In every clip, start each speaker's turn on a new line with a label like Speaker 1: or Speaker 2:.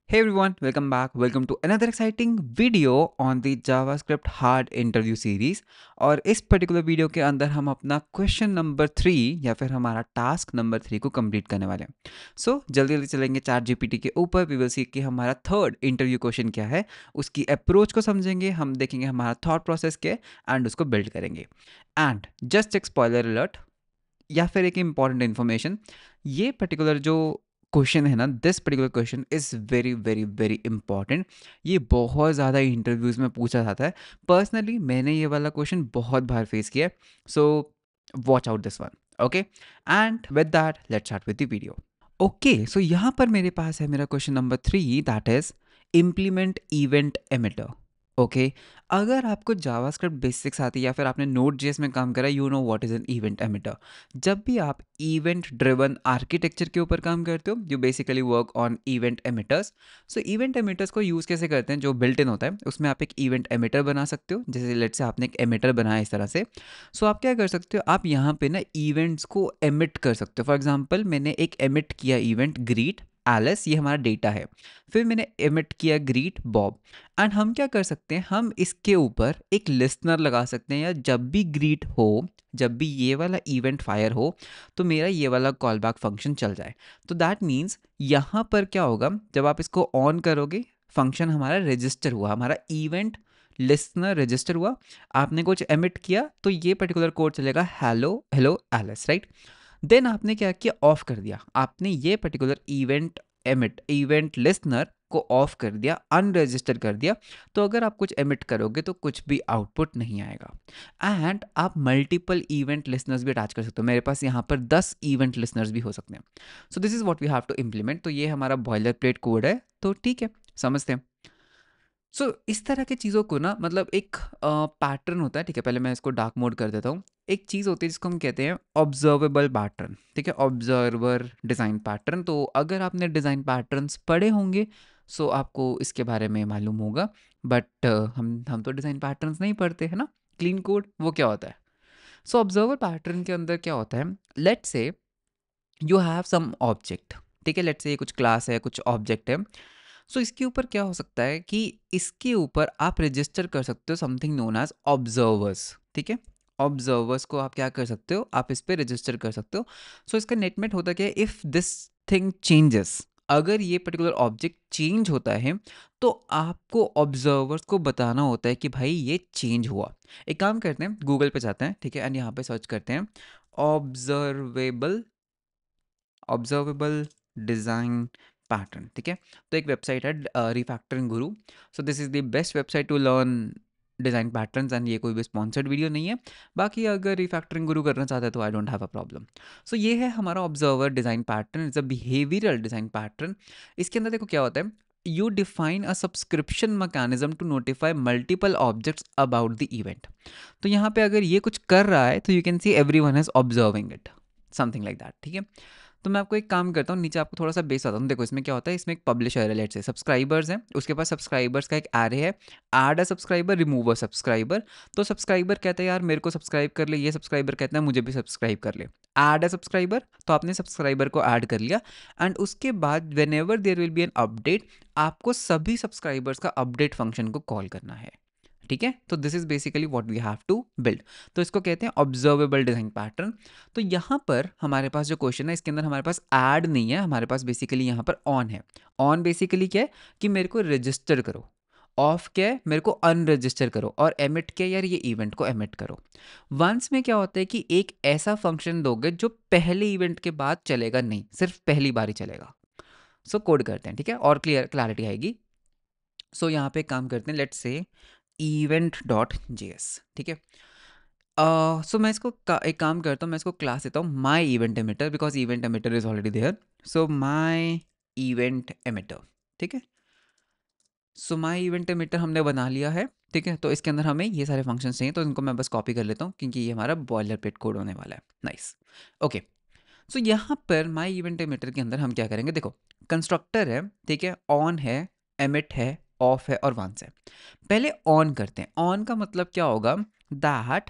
Speaker 1: Hey everyone, welcome back. Welcome to another exciting video on the JavaScript Hard Interview Series. और इस particular video के अंदर हम अपना क्वेश्चन नंबर 3 या फिर हमारा टास्क नंबर 3 को कंप्लीट करने वाले हैं. जल्दी जल्दी चलेंगे चैट जीपीटी के ऊपर. वी विल सी कि हमारा थर्ड इंटरव्यू क्वेश्चन क्या है, उसकी अप्रोच को समझेंगे, हम देखेंगे हमारा थॉट प्रोसेस क्या है एंड उसको बिल्ड करेंगे. एंड जस्ट एक स्पॉइलर अलर्ट या फिर एक इंपॉर्टेंट इन्फॉर्मेशन, ये पर्टिकुलर जो क्वेश्चन है ना, this particular question is very very very important. ये बहुत ज़्यादा इंटरव्यूज़ में पूछा जाता है. पर्सनली मैंने ये वाला क्वेश्चन बहुत बार फेस किया है. So watch out this one. Okay, and with that let's start with the video. Okay, so यहाँ पर मेरे पास है मेरा question number 3, that is implement event emitter. Okay, अगर आपको जावास्क्रिप्ट बेसिक्स आती है या फिर आपने नोड जेएस में काम करा, you know what is an event emitter. जब भी आप इवेंट ड्रिवन आर्किटेक्चर के ऊपर काम करते हो, you basically work on event emitters. So event emitters को यूज़ कैसे करते हैं, जो बिल्ट इन होता है उसमें आप एक इवेंट एमिटर बना सकते हो. जैसे लेट से आपने एक एमिटर बनाया इस तरह से. आप क्या कर सकते हो, आप यहाँ पे ना इवेंट्स को एमिट कर सकते हो. फॉर एग्जाम्पल मैंने एक एमिट किया इवेंट ग्रीट एलिस, ये हमारा डेटा है. फिर मैंने एमिट किया ग्रीट बॉब. एंड हम क्या कर सकते हैं, हम इसके ऊपर एक लिसनर लगा सकते हैं, या जब भी ग्रीट हो, जब भी ये वाला इवेंट फायर हो, तो मेरा ये वाला कॉल बैक फंक्शन चल जाए. तो दैट मीन्स यहाँ पर क्या होगा, जब आप इसको ऑन करोगे, फंक्शन हमारा रजिस्टर हुआ, हमारा इवेंट लिसनर रजिस्टर हुआ. आपने कुछ एमिट किया तो ये पर्टिकुलर कोड चलेगा hello hello Alice, right. Then आपने क्या किया, ऑफ कर दिया. आपने ये particular event emit event listener को ऑफ कर दिया, अनरजिस्टर कर दिया. तो अगर आप कुछ एमिट करोगे तो कुछ भी आउटपुट नहीं आएगा. एंड आप मल्टीपल इवेंट लिसनर्स भी अटैच कर सकते हो. मेरे पास यहाँ पर 10 इवेंट लिसनर्स भी हो सकते हैं. This is what we have to implement. तो ये हमारा बॉयलर प्लेट कोड है. तो ठीक है, समझते हैं. इस तरह की चीज़ों को ना, मतलब एक पैटर्न होता है. ठीक है, पहले मैं इसको डार्क मोड कर देता हूँ. एक चीज़ होती है जिसको हम कहते हैं ऑब्जर्वेबल पैटर्न. ठीक है, ऑब्जर्वर डिज़ाइन पैटर्न. तो अगर आपने डिज़ाइन पैटर्न्स पढ़े होंगे, आपको इसके बारे में मालूम होगा. बट हम तो डिज़ाइन पैटर्न्स नहीं पढ़ते हैं ना. क्लीन कोड वो क्या होता है. ऑब्जर्वर पैटर्न के अंदर क्या होता है, लेट से यू हैव सम ऑब्जेक्ट. ठीक है, लेट से ये कुछ क्लास है, कुछ ऑब्जेक्ट है. इसके ऊपर क्या हो सकता है कि इसके ऊपर आप रजिस्टर कर सकते हो समथिंग नोन एज ऑब्जर्वर्स. ठीक है, ऑब्जर्वर्स को आप क्या कर सकते हो, आप इस पर रजिस्टर कर सकते हो. इसका नेटमेट होता क्या है, इफ़ दिस थिंग चेंजेस, अगर ये पर्टिकुलर ऑब्जेक्ट चेंज होता है, तो आपको ऑब्जर्वर्स को बताना होता है कि भाई ये चेंज हुआ. एक काम करते हैं, गूगल पे जाते हैं. ठीक है, एंड यहाँ पे सर्च करते हैं ऑब्जर्वेबल ऑब्जर्वेबल डिज़ाइन पैटर्न. ठीक है, तो एक वेबसाइट है refactoring guru. This is the best website to learn design patterns. And ये कोई भी स्पॉन्सर्ड वीडियो नहीं है. बाकी अगर रिफैक्टरिंग गुरु करना चाहते हैं तो I don't have a problem. ये है हमारा observer design pattern. It's a behavioural design pattern. इसके अंदर देखो क्या होता है, you define a subscription mechanism to notify multiple objects about the event. तो यहाँ पे अगर ये कुछ कर रहा है तो you can see every one is observing it, something like that. ठीक है, तो मैं आपको एक काम करता हूँ, नीचे आपको थोड़ा सा बेस आता हूँ. देखो इसमें क्या होता है, इसमें एक पब्लिशर है, लेट से सब्सक्राइबर्स हैं, उसके पास सब्सक्राइबर्स का एक एरे है. Add a subscriber, remove a subscriber. तो सब्सक्राइबर कहता है यार मेरे को सब्सक्राइब कर ले, ये सब्सक्राइबर कहता है मुझे भी सब्सक्राइब कर ले. ऐड अ सब्सक्राइबर, तो आपने सब्सक्राइबर को ऐड कर लिया. एंड उसके बाद whenever there will be an update, आपको सभी सब्सक्राइबर्स का अपडेट फंक्शन को कॉल करना है. ठीक है, तो this is basically what we have to build. तो इसको कहते हैं ऑब्जर्वेबल डिजाइन पैटर्न. तो यहाँ पर हमारे पास जो क्वेश्चन है, इसके अंदर हमारे पास ऐड नहीं है, हमारे पास बेसिकली यहाँ पर ऑन है. ऑन बेसिकली क्या है कि मेरे को रजिस्टर करो. ऑफ क्या है, मेरे को अनरजिस्टर करो. और एमिट क्या है, यार ये इवेंट को एमिट करो. वंस में क्या होता है कि एक ऐसा फंक्शन दोगे जो पहले इवेंट के बाद चलेगा नहीं, सिर्फ पहली बार ही चलेगा. कोड करते हैं, ठीक है, और क्लैरिटी आएगी. यहाँ पे एक काम करते हैं, लेट्स से event.js. ठीक है, मैं इसको एक काम करता हूँ, मैं इसको क्लास देता हूँ my event emitter, because event emitter is already there. My event emitter. ठीक है, माई इवेंट एमिटर हमने बना लिया है. ठीक है, तो इसके अंदर हमें ये सारे फंक्शंस चाहिए, तो इनको मैं बस कॉपी कर लेता हूँ क्योंकि ये हमारा बॉयलर प्लेट कोड होने वाला है. नाइस. ओके, यहाँ पर माई इवेंट एमिटर के अंदर हम क्या करेंगे, देखो कंस्ट्रक्टर है, ठीक है, ऑन है, एमिट है, ऑफ है और वंस है. पहले ऑन करते हैं. ऑन का मतलब क्या होगा, दैट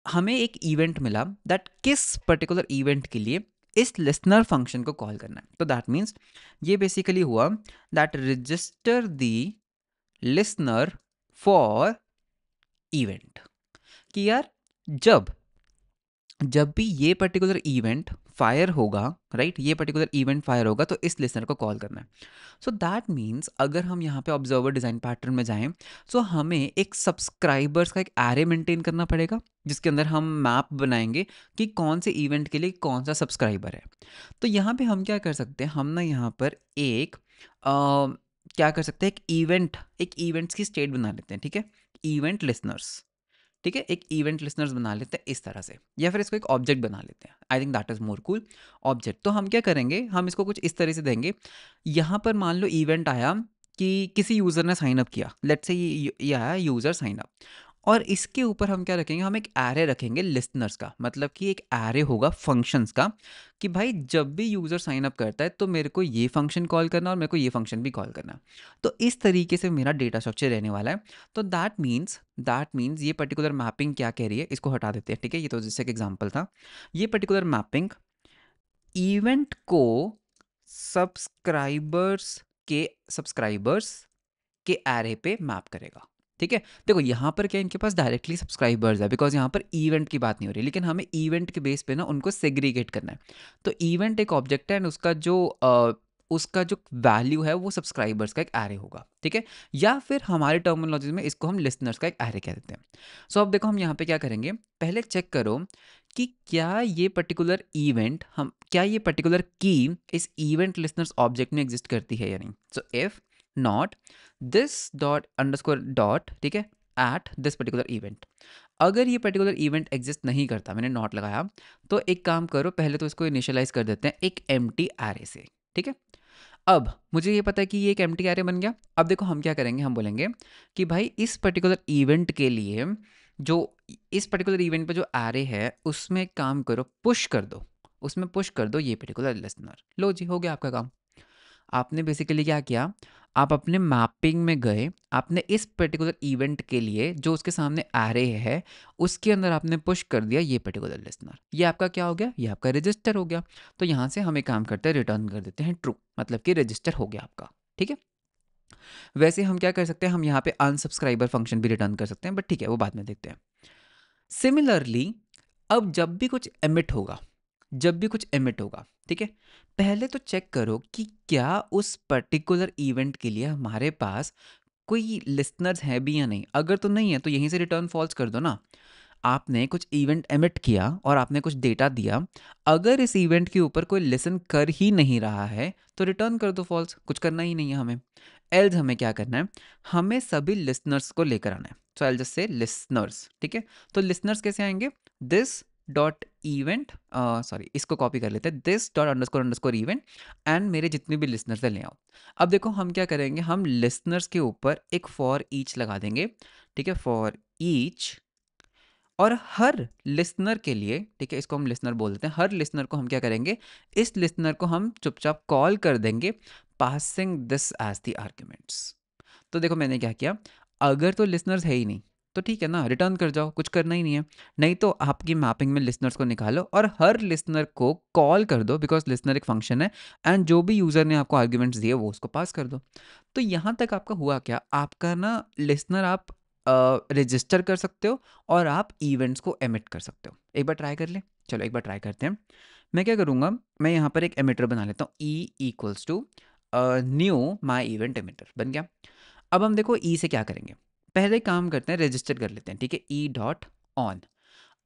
Speaker 1: हमें एक इवेंट मिला, दैट किस पर्टिकुलर इवेंट के लिए इस लिसनर फंक्शन को कॉल करना है। तो दैट मीन्स ये बेसिकली हुआ that register the listener for event, कि यार जब जब भी ये पर्टिकुलर इवेंट फायर होगा, राइट, ये पर्टिकुलर इवेंट फायर होगा तो इस लिसनर को कॉल करना है। सो दैट मीन्स अगर हम यहाँ पे ऑब्जर्वर डिज़ाइन पैटर्न में जाएं, सो हमें एक सब्सक्राइबर्स का एक एरे मेंटेन करना पड़ेगा जिसके अंदर हम मैप बनाएंगे कि कौन से इवेंट के लिए कौन सा सब्सक्राइबर है। तो यहाँ पे हम क्या कर सकते हैं, हम ना यहाँ पर एक क्या कर सकते हैं, एक इवेंट्स की स्टेट बना लेते हैं, ठीक है, इवेंट लिसनर्स, ठीक है, एक इवेंट लिसनर्स बना लेते हैं इस तरह से, या फिर इसको एक ऑब्जेक्ट बना लेते हैं। I think that is more cool. Object तो हम क्या करेंगे, हम इसको कुछ इस तरह से देंगे। यहाँ पर मान लो इवेंट आया कि किसी यूज़र ने साइन अप किया, लेट्स से ये आया यूज़र साइन अप, और इसके ऊपर हम क्या रखेंगे, हम एक एरे रखेंगे लिसनर्स का, मतलब कि एक एरे होगा फंक्शंस का, कि भाई जब भी यूज़र साइन अप करता है तो मेरे को ये फंक्शन कॉल करना और मेरे को ये फंक्शन भी कॉल करना। तो इस तरीके से मेरा डेटा स्ट्रक्चर रहने वाला है। तो दैट मीन्स ये पर्टिकुलर मैपिंग क्या कह रही है, इसको हटा देते हैं, ठीक है, ये तो जैसे एक एग्जांपल था। ये पर्टिकुलर मैपिंग इवेंट को सब्सक्राइबर्स के एरे पे मैप करेगा, ठीक है। देखो यहाँ पर क्या, इनके पास डायरेक्टली सब्सक्राइबर्स है बिकॉज यहाँ पर इवेंट की बात नहीं हो रही, लेकिन हमें इवेंट के बेस पे ना उनको सेग्रीगेट करना है। तो इवेंट एक ऑब्जेक्ट है एंड उसका जो वैल्यू है वो सब्सक्राइबर्स का एक एरे होगा, ठीक है, या फिर हमारे टर्मिनोलॉजी में इसको हम लिसनर्स का एक एरे कह देते हैं। सो अब देखो हम यहाँ पे क्या करेंगे, पहले चेक करो कि क्या ये पर्टिकुलर की इस इवेंट लिसनर्स ऑब्जेक्ट में एग्जिस्ट करती है या नहीं। So if not, this dot underscore dot, ठीक है, एट दिस पर्टिकुलर इवेंट। अगर ये पर्टिकुलर इवेंट एग्जिस्ट नहीं करता, मैंने नॉट लगाया, तो एक काम करो, पहले तो इसको इनिशियलाइज कर देते हैं एक एम्प्टी एरे से, ठीक है। अब मुझे ये पता है कि ये एक एम्प्टी एरे बन गया। अब देखो हम क्या करेंगे, हम बोलेंगे कि भाई इस पर्टिकुलर इवेंट के लिए जो इस पर्टिकुलर इवेंट पे जो एरे है उसमें एक काम करो, पुश कर दो ये पर्टिकुलर लिसनर। लो जी, हो गया आपका काम। आपने बेसिकली क्या किया, आप अपने मैपिंग में गए, आपने इस पर्टिकुलर इवेंट के लिए जो उसके सामने एरे है उसके अंदर आपने पुश कर दिया ये पर्टिकुलर लिसनर। ये आपका क्या हो गया, ये आपका रजिस्टर हो गया। तो यहाँ से हम एक काम करते हैं, रिटर्न कर देते हैं ट्रू, मतलब कि रजिस्टर हो गया आपका, ठीक है। वैसे हम क्या कर सकते हैं, हम यहाँ पे अनसब्सक्राइबर फंक्शन भी रिटर्न कर सकते हैं, बट ठीक है वो बाद में देखते हैं। सिमिलरली अब जब भी कुछ एमिट होगा, ठीक है, पहले तो चेक करो कि क्या उस पर्टिकुलर इवेंट के लिए हमारे पास कोई लिसनर्स है भी या नहीं। अगर तो नहीं है तो यहीं से रिटर्न फॉल्स कर दो ना। आपने कुछ इवेंट एमिट किया और आपने कुछ डेटा दिया, अगर इस इवेंट के ऊपर कोई लिसन कर ही नहीं रहा है तो रिटर्न कर दो फॉल्स, कुछ करना ही नहीं है हमें। एल्स हमें क्या करना है, हमें सभी लिसनर्स को लेकर आना है। सो आई जस्ट से लिसनर्स, ठीक है। तो लिसनर्स कैसे आएंगे, दिस डॉट इवेंट, सॉरी इसको कॉपी कर लेते हैं, this dot underscore underscore event and मेरे जितने भी लिसनर्स है ले आओ। अब देखो हम क्या करेंगे, हम लिसनर्स के ऊपर एक फॉर ईच लगा देंगे, ठीक है, फॉर ईच, और हर लिसनर के लिए, ठीक है, इसको हम लिसनर बोल देते हैं, हर लिसनर को हम क्या करेंगे, इस लिसनर को हम चुपचाप कॉल कर देंगे passing this as the arguments. तो देखो मैंने क्या किया, अगर तो लिसनर्स है ही नहीं तो ठीक है ना, रिटर्न कर जाओ, कुछ करना ही नहीं है। नहीं तो आपकी मैपिंग में लिसनर्स को निकालो और हर लिसनर को कॉल कर दो, बिकॉज लिसनर एक फंक्शन है एंड जो भी यूज़र ने आपको आर्ग्यूमेंट्स दिए वो उसको पास कर दो। तो यहाँ तक आपका हुआ क्या, आपका ना लिसनर आप रजिस्टर कर सकते हो और आप इवेंट्स को एमिट कर सकते हो। एक बार ट्राई कर ले, चलो एक बार ट्राई करते हैं। मैं क्या करूँगा, मैं यहाँ पर एक एमिटर बना लेता हूँ, E equals to new my event emitter बन गया। अब हम देखो ई से क्या करेंगे, पहले काम करते हैं, रजिस्टर कर लेते हैं, ठीक है, ई डॉट ऑन।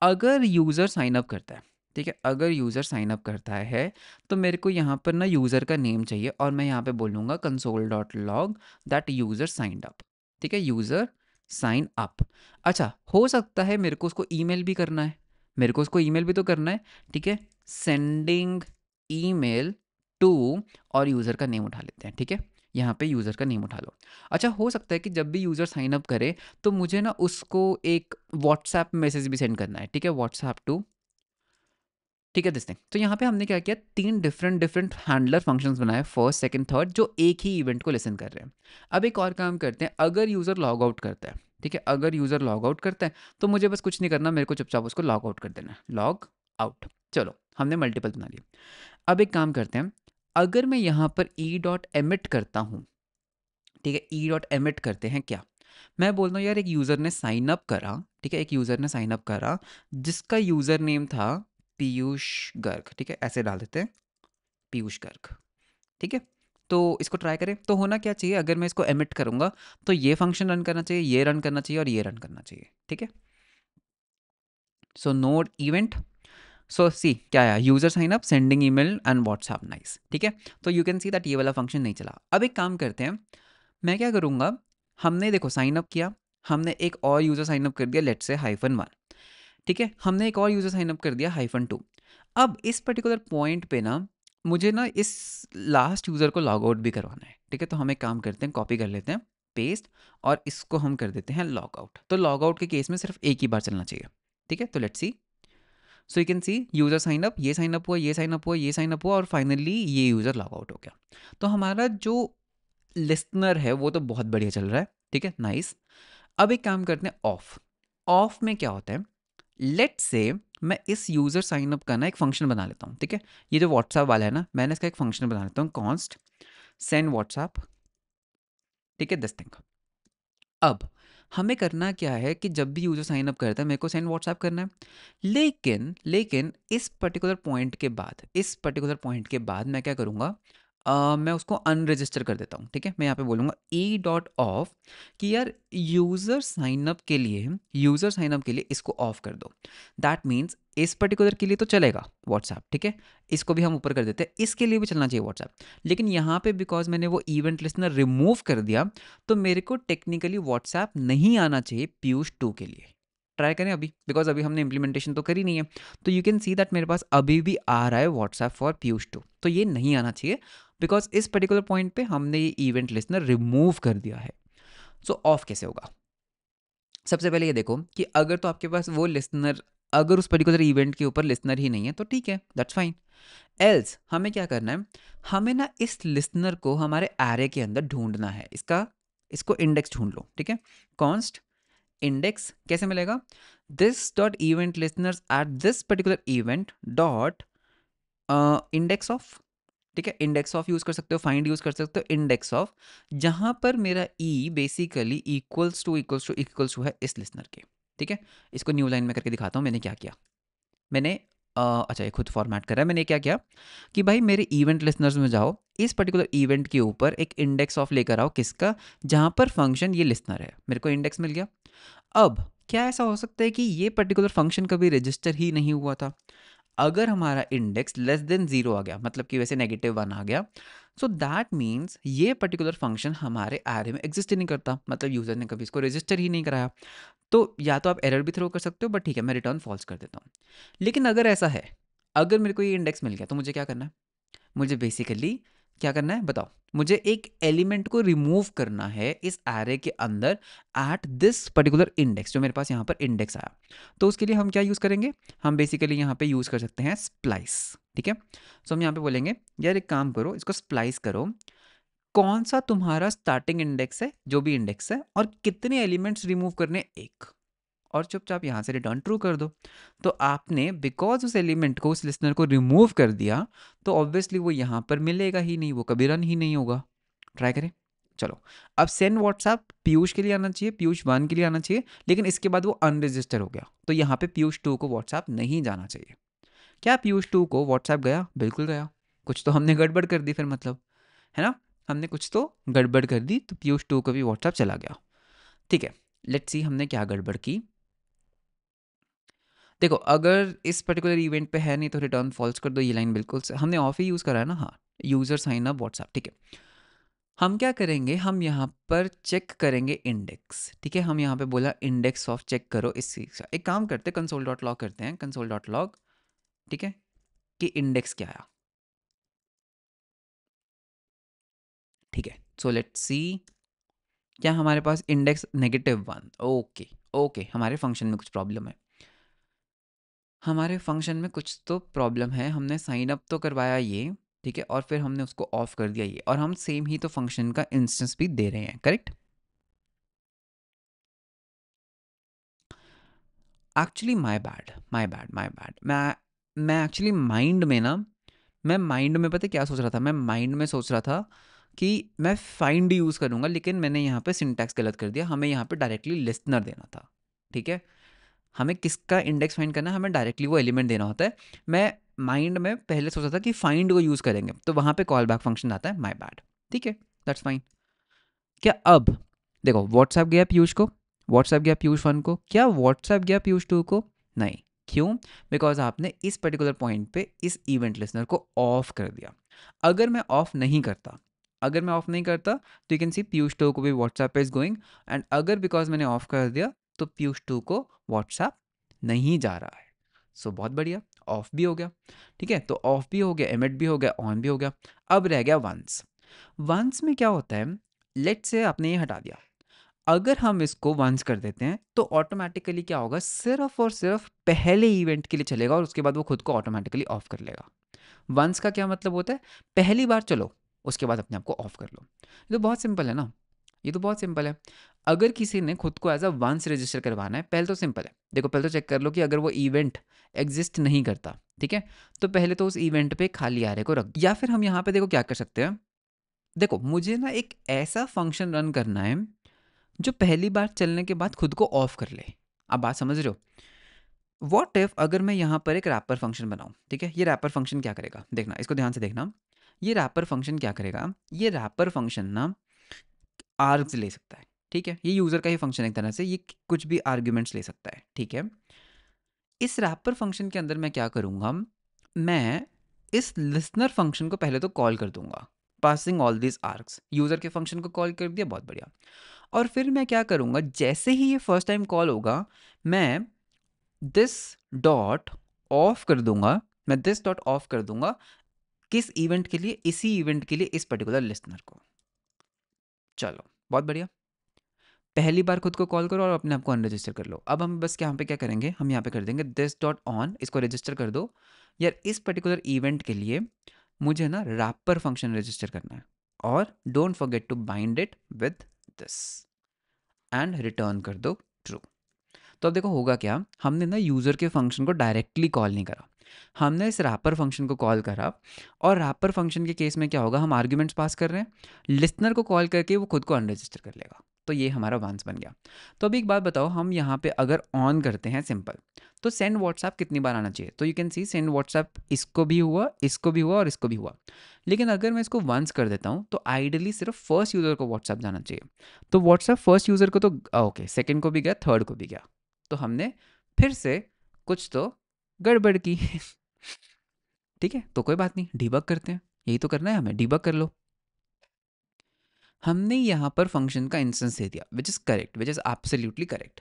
Speaker 1: अगर यूज़र साइन अप करता है, ठीक है, अगर यूज़र साइन अप करता है तो मेरे को यहाँ पर ना यूज़र का नेम चाहिए और मैं यहाँ पे बोलूँगा console dot log that user signed up, ठीक है, यूज़र साइन अप। अच्छा, हो सकता है मेरे को उसको ईमेल भी करना है, मेरे को उसको ईमेल भी तो करना है, ठीक है, सेंडिंग ईमेल टू, और यूज़र का नेम उठा लेते हैं, ठीक है, यहाँ पे यूज़र का नेम उठा लो। अच्छा, हो सकता है कि जब भी यूज़र साइन अप करे तो मुझे ना उसको एक व्हाट्सएप मैसेज भी सेंड करना है, ठीक है, व्हाट्सएप टू, ठीक है, दिस थिंग। तो यहाँ पे हमने क्या किया, तीन डिफरेंट हैंडलर फंक्शंस बनाए, फर्स्ट सेकंड थर्ड, जो एक ही इवेंट को लिसन कर रहे हैं। अब एक और काम करते हैं, अगर यूज़र लॉग आउट करता है, ठीक है, अगर यूज़र लॉग आउट करता है तो मुझे बस कुछ नहीं करना, मेरे को चुपचाप उसको लॉग आउट कर देना है, लॉग आउट। चलो हमने मल्टीपल बना लिए। अब एक काम करते हैं, अगर मैं यहाँ पर ई डॉट एमिट करता हूँ, ठीक है, ई डॉट एमिट करते हैं क्या, मैं बोलता हूँ यार एक यूज़र ने साइन अप करा, ठीक है, एक यूज़र ने साइन अप करा जिसका यूज़र नेम था पीयूष गर्ग, ठीक है, ऐसे डाल देते हैं पीयूष गर्ग, ठीक है। तो इसको ट्राई करें, तो होना क्या चाहिए, अगर मैं इसको एमिट करूंगा तो ये फंक्शन रन करना चाहिए, ये रन करना चाहिए और ये रन करना चाहिए, ठीक है। सो नोड इवेंट, सो सी क्या आया, user sign up sending email and WhatsApp, nice, ठीक है। तो यू कैन सी दैट ये वाला फंक्शन नहीं चला। अब एक काम करते हैं, मैं क्या करूंगा, हमने देखो साइन अप किया, हमने एक और यूजर साइन अप कर दिया, लेट्स से -1, ठीक है, हमने एक और यूजर साइन अप कर दिया -2। अब इस पर्टिकुलर पॉइंट पे ना मुझे ना इस लास्ट यूजर को लॉग आउट भी करवाना है, ठीक है। तो हम एक काम करते हैं, कॉपी कर लेते हैं, पेस्ट, और इसको हम कर देते हैं लॉग आउट। तो लॉग आउट के केस में सिर्फ एक ही बार चलना चाहिए, ठीक है। तो let's see, so you can see user sign up, ये साइन अप हुआ, ये साइन अप हुआ, ये साइन अप हुआ, और फाइनली ये यूजर लॉग आउट हो गया। तो हमारा जो लिस्नर है वो तो बहुत बढ़िया चल रहा है, ठीक है, नाइस। अब एक काम करते हैं, ऑफ। ऑफ में क्या होता है, लेट्स से मैं इस यूजर साइन अप का ना एक फंक्शन बना लेता हूँ, ठीक है। ये जो व्हाट्सएप वाला है ना, मैंने इसका एक फंक्शन बना लेता हूँ, कॉन्स्ट सेंड व्हाट्सएप, ठीक है, दिस थिंग। अब हमें करना क्या है कि जब भी यूजर साइन अप करता है मेरे को सेंड व्हाट्सएप करना है, लेकिन लेकिन इस पर्टिकुलर पॉइंट के बाद, इस पर्टिकुलर पॉइंट के बाद मैं क्या करूँगा, मैं उसको अनरजिस्टर कर देता हूँ, ठीक है। मैं यहाँ पे बोलूँगा ई डॉट ऑफ कि यार यूज़र साइनअप के लिए, यूज़र साइनअप के लिए इसको ऑफ कर दो। दैट मीन्स इस पर्टिकुलर के लिए तो चलेगा व्हाट्सएप, ठीक है, इसको भी हम ऊपर कर देते हैं, इसके लिए भी चलना चाहिए व्हाट्सएप, लेकिन यहाँ पे बिकॉज मैंने वो इवेंट लिस्टनर रिमूव कर दिया, तो मेरे को टेक्निकली व्हाट्सएप नहीं आना चाहिए पीयूष 2 के लिए। ट्राई करें अभी, बिकॉज अभी हमने इंप्लीमेंटेशन तो करी नहीं है। तो यू कैन सी दैट मेरे पास अभी भी आ रहा है व्हाट्सएप फॉर पीयूष 2, तो ये नहीं आना चाहिए बिकॉज इस पर्टिकुलर पॉइंट पे हमने ये इवेंट लिस्टनर रिमूव कर दिया है। सो ऑफ कैसे होगा, सबसे पहले ये देखो कि अगर तो आपके पास वो लिस्नर, अगर उस पर्टिकुलर इवेंट के ऊपर लिस्नर ही नहीं है तो ठीक है, दैट्स फाइन। एल्स हमें क्या करना है, हमें ना इस लिस्नर को हमारे एरे के अंदर ढूंढना है, इसका इसको इंडेक्स ढूंढ लो, ठीक है। कॉन्स्ट इंडेक्स कैसे मिलेगा, this dot event listeners at this particular event dot index of, ठीक है, इंडेक्स ऑफ यूज कर सकते हो, फाइंड यूज कर सकते हो, इंडेक्स ऑफ, जहां पर मेरा ई बेसिकली इक्वल्स टू है इस लिसनर के, ठीक है। इसको न्यू लाइन में करके दिखाता हूं मैंने क्या किया। मैंने अच्छा ये खुद फॉर्मेट कर रहा है, मैंने क्या किया कि भाई मेरे इवेंट लिसनर्स में जाओ, इस पर्टिकुलर इवेंट के ऊपर एक इंडेक्स ऑफ लेकर आओ, किसका, जहां पर फंक्शन ये लिसनर है, मेरे को इंडेक्स मिल गया। अब क्या ऐसा हो सकता है कि ये पर्टिकुलर फंक्शन कभी रजिस्टर ही नहीं हुआ था, अगर हमारा इंडेक्स लेस देन 0 आ गया, मतलब कि वैसे -1 आ गया, सो दैट मीन्स ये पर्टिकुलर फंक्शन हमारे एरे में एग्जिस्ट ही नहीं करता, मतलब यूजर ने कभी इसको रजिस्टर ही नहीं कराया। तो या तो आप एरर भी थ्रो कर सकते हो, बट ठीक है मैं रिटर्न फॉल्स कर देता हूँ। लेकिन अगर ऐसा है, अगर मेरे को ये इंडेक्स मिल गया तो मुझे क्या करना है, मुझे बेसिकली क्या करना है बताओ, मुझे एक एलिमेंट को रिमूव करना है इस एरे के अंदर एट दिस पर्टिकुलर इंडेक्स, जो मेरे पास यहाँ पर इंडेक्स आया। तो उसके लिए हम क्या यूज़ करेंगे, हम बेसिकली यहाँ पे यूज़ कर सकते हैं स्प्लाइस, ठीक है। सो हम यहाँ पे बोलेंगे यार एक काम करो, इसको स्प्लाइस करो, कौन सा तुम्हारा स्टार्टिंग इंडेक्स है, जो भी इंडेक्स है, और कितने एलिमेंट्स रिमूव करने, एक, और चुपचाप यहाँ से रिटर्न ट्रू कर दो। तो आपने बिकॉज उस एलिमेंट को, उस लिसनर को रिमूव कर दिया, तो ऑब्वियसली वो यहाँ पर मिलेगा ही नहीं, वो कभी रन ही नहीं होगा। ट्राई करें, चलो। अब सेंड व्हाट्सएप पीयूष के लिए आना चाहिए, पीयूष 1 के लिए आना चाहिए, लेकिन इसके बाद वो अनरजिस्टर हो गया, तो यहाँ पे पीयूष 2 को व्हाट्सएप नहीं जाना चाहिए। क्या पीयूष 2 को व्हाट्सएप गया, बिल्कुल गया। कुछ तो हमने गड़बड़ कर दी फिर, मतलब, है ना, हमने कुछ तो गड़बड़ कर दी, तो पीयूष 2 को भी व्हाट्सएप चला गया, ठीक है। लेट्स सी हमने क्या गड़बड़ की। देखो अगर इस पर्टिकुलर इवेंट पे है नहीं तो रिटर्न फॉल्स कर दो, ये लाइन बिल्कुल से हमने ऑफ ही यूज़ करा है ना, हाँ, यूज़र साइन अप व्हाट्सएप, ठीक है। हम क्या करेंगे, हम यहाँ पर चेक करेंगे इंडेक्स, ठीक है, हम यहाँ पे बोला इंडेक्स ऑफ चेक करो इस चीज़ का, एक काम करते हैं कंसोल डॉट लॉग करते हैं, कंसोल डॉट लॉग, ठीक है, कि इंडेक्स क्या आया, ठीक है। सो लेट्स सी, क्या हमारे पास इंडेक्स -1, ओके ओके, हमारे फंक्शन में कुछ प्रॉब्लम है, हमारे फंक्शन में कुछ तो प्रॉब्लम है, हमने साइन अप तो करवाया ये, ठीक है, और फिर हमने उसको ऑफ कर दिया ये, और हम सेम ही तो फंक्शन का इंस्टेंस भी दे रहे हैं, correct. Actually my bad, my bad, my bad, मैं एक्चुअली माइंड में पता है क्या सोच रहा था? मैं माइंड में सोच रहा था कि मैं फाइंड यूज़ करूँगा, लेकिन मैंने यहाँ पे सिंटैक्स गलत कर दिया। हमें यहाँ पे डायरेक्टली लिसनर देना था, ठीक है? हमें किसका इंडेक्स फाइंड करना है, हमें डायरेक्टली वो एलिमेंट देना होता है। मैं माइंड में पहले सोचा था कि फाइंड को यूज़ करेंगे, तो वहाँ पे कॉल बैक फंक्शन आता है, माय बैड। ठीक है, दैट्स फाइन। क्या अब देखो, व्हाट्सएप गया पीयूष को, व्हाट्सएप गया पीयूष 1 को, क्या व्हाट्सएप गया पीयूष 2 को? नहीं। क्यों? बिकॉज आपने इस पर्टिकुलर पॉइंट पे इस इवेंट लिसनर को ऑफ कर दिया। अगर मैं ऑफ नहीं करता, तो यू कैन सी पीयूष 2 को भी व्हाट्सएप इज गोइंग, एंड अगर बिकॉज मैंने ऑफ कर दिया तो पीयूष 2 को व्हाट्सएप नहीं जा रहा है। सो बहुत बढ़िया, ऑफ भी हो गया। ठीक है, तो ऑफ भी हो गया, एमिट भी हो गया, ऑन भी हो गया। अब रह गया वंस। वंस में क्या होता है? लेट से आपने ये हटा दिया, अगर हम इसको वंस कर देते हैं तो ऑटोमेटिकली क्या होगा? सिर्फ और सिर्फ पहले इवेंट के लिए चलेगा और उसके बाद वो खुद को ऑटोमेटिकली ऑफ कर लेगा। वंस का क्या मतलब होता है? पहली बार चलो, उसके बाद अपने आप को ऑफ कर लो। ये तो बहुत सिंपल है ना, ये तो बहुत सिंपल है। अगर किसी ने खुद को एज अ वंस रजिस्टर करवाना है, पहले तो सिंपल है। देखो, पहले तो चेक कर लो कि अगर वो इवेंट एग्जिस्ट नहीं करता, ठीक है, तो पहले तो उस इवेंट पे खाली आरे को रख, या फिर हम यहाँ पे देखो क्या कर सकते हैं। देखो, मुझे ना एक ऐसा फंक्शन रन करना है जो पहली बार चलने के बाद खुद को ऑफ कर ले। आप बात समझ रहे हो? वॉट इफ अगर मैं यहाँ पर एक रैपर फंक्शन बनाऊँ, ठीक है? ये रैपर फंक्शन क्या करेगा, देखना, इसको ध्यान से देखना। ये रैपर फंक्शन क्या करेगा? ये रैपर फंक्शन ना आर्ग्स ले सकता है, ठीक है? ये यूज़र का ही फंक्शन है एक तरह से, ये कुछ भी आर्ग्यूमेंट्स ले सकता है, ठीक है? इस रैपर फंक्शन के अंदर मैं क्या करूँगा? मैं इस लिसनर फंक्शन को पहले तो कॉल कर दूंगा, passing all this arcs. User के फंक्शन को कॉल कर दिया, बहुत बढ़िया। और फिर मैं क्या करूँगा? जैसे ही ये फर्स्ट टाइम कॉल होगा, मैं दिस डॉट ऑफ कर दूंगा, किस इवेंट के लिए? इसी इवेंट के लिए, इस पर्टिकुलर लिसनर को। चलो, बहुत बढ़िया। पहली बार खुद को कॉल करो और अपने आप को अनरजिस्टर कर लो। अब हम बस यहाँ पे क्या करेंगे? हम यहाँ पे कर देंगे दिस डॉट ऑन, इसको रजिस्टर कर दो। यार, इस पर्टिकुलर इवेंट के लिए मुझे ना रैपर फंक्शन रजिस्टर करना है, और don't forget to bind it with this and return कर दो ट्रू। तो अब देखो होगा क्या, हमने ना यूज़र के फंक्शन को डायरेक्टली कॉल नहीं करा, हमने इस रैपर फंक्शन को कॉल करा। और रैपर फंक्शन के केस में क्या होगा? हम आर्ग्यूमेंट्स पास कर रहे हैं, लिसनर को कॉल करके वो खुद को अनरजिस्टर कर लेगा। तो ये हमारा वंस बन गया। तो अभी एक बात बताओ, हम यहाँ पे अगर ऑन करते हैं सिंपल, तो सेंड व्हाट्सएप कितनी बार आना चाहिए? तो you can C send WhatsApp इसको भी हुआ, इसको भी हुआ और इसको भी हुआ। लेकिन अगर मैं इसको वंस कर देता हूँ तो आइडियली सिर्फ फर्स्ट यूज़र को व्हाट्सएप जाना चाहिए। तो व्हाट्सएप फर्स्ट यूज़र को तो ओके, सेकेंड को भी गया, थर्ड को भी गया। तो हमने फिर से कुछ तो गड़बड़ की। ठीक है, तो कोई बात नहीं, डिबग करते हैं। यही तो करना है हमें, डिबग कर लो। हमने यहाँ पर फंक्शन का इंस्टेंस दे दिया, which is correct, which is absolutely correct.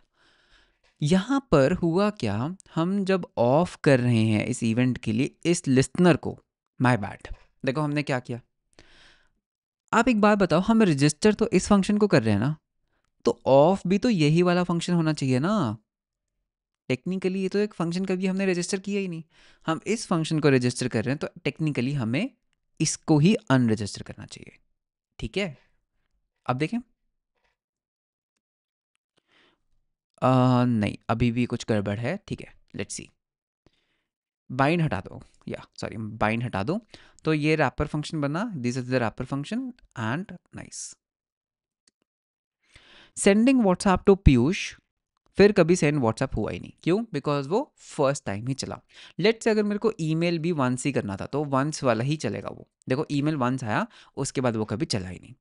Speaker 1: यहाँ पर हुआ क्या? हम जब ऑफ कर रहे हैं इस इवेंट के लिए इस लिसनर को, माय बैड, देखो हमने क्या किया। आप एक बात बताओ, हम रजिस्टर तो इस फंक्शन को कर रहे हैं ना, तो ऑफ भी तो यही वाला फंक्शन होना चाहिए ना। टेक्निकली ये तो एक फंक्शन कभी हमने रजिस्टर किया ही नहीं, हम इस फंक्शन को रजिस्टर कर रहे हैं, तो टेक्निकली हमें इसको ही अनरजिस्टर करना चाहिए। ठीक है, अब देखें। नहीं, अभी भी कुछ गड़बड़ है। ठीक है, लेट्स सी। बाइंड हटा दो, या सॉरी, बाइंड हटा दो। तो ये रैपर फंक्शन बना, this is the wrapper function and nice. Sending WhatsApp to Piyush, फिर कभी सेंड व्हाट्सएप हुआ ही नहीं। क्यों? बिकॉज वो फर्स्ट टाइम ही चला। लेट्स से अगर मेरे को ईमेल भी वंस ही करना था तो वंस वाला ही चलेगा वो। देखो, ईमेल वंस आया, उसके बाद वो कभी चला ही नहीं।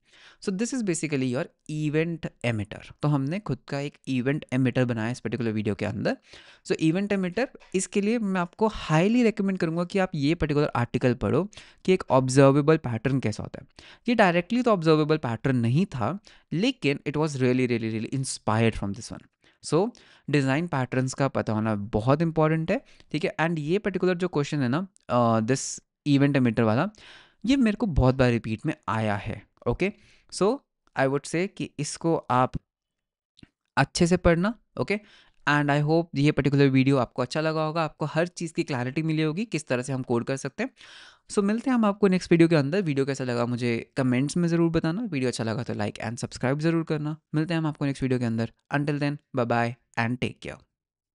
Speaker 1: So this is basically your event emitter. तो हमने खुद का एक इवेंट एमिटर बनाया इस पर्टिकुलर वीडियो के अंदर। सो इवेंट एमिटर, इसके लिए मैं आपको हाईली रिकमेंड करूंगा कि आप ये पर्टिकुलर आर्टिकल पढ़ो कि एक ऑब्जर्वेबल पैटर्न कैसा होता है। ये डायरेक्टली तो ऑब्जर्वेबल पैटर्न नहीं था, लेकिन it was really really really inspired from this one. So design patterns का पता होना बहुत इंपॉर्टेंट है। ठीक है, एंड ये पर्टिकुलर जो क्वेश्चन है ना, दिस इवेंट एमिटर वाला, ये मेरे को बहुत बार रिपीट में आया है। Okay, so I would say कि इसको आप अच्छे से पढ़ना। ओके, एंड आई होप ये पर्टिकुलर वीडियो आपको अच्छा लगा होगा, आपको हर चीज़ की क्लैरिटी मिली होगी किस तरह से हम कोड कर सकते हैं। सो मिलते हैं हम आपको नेक्स्ट वीडियो के अंदर। वीडियो कैसा लगा मुझे कमेंट्स में ज़रूर बताना, वीडियो अच्छा लगा तो लाइक एंड सब्सक्राइब ज़रूर करना। मिलते हैं हम आपको नेक्स्ट वीडियो के अंदर। Until then, bye bye and take care.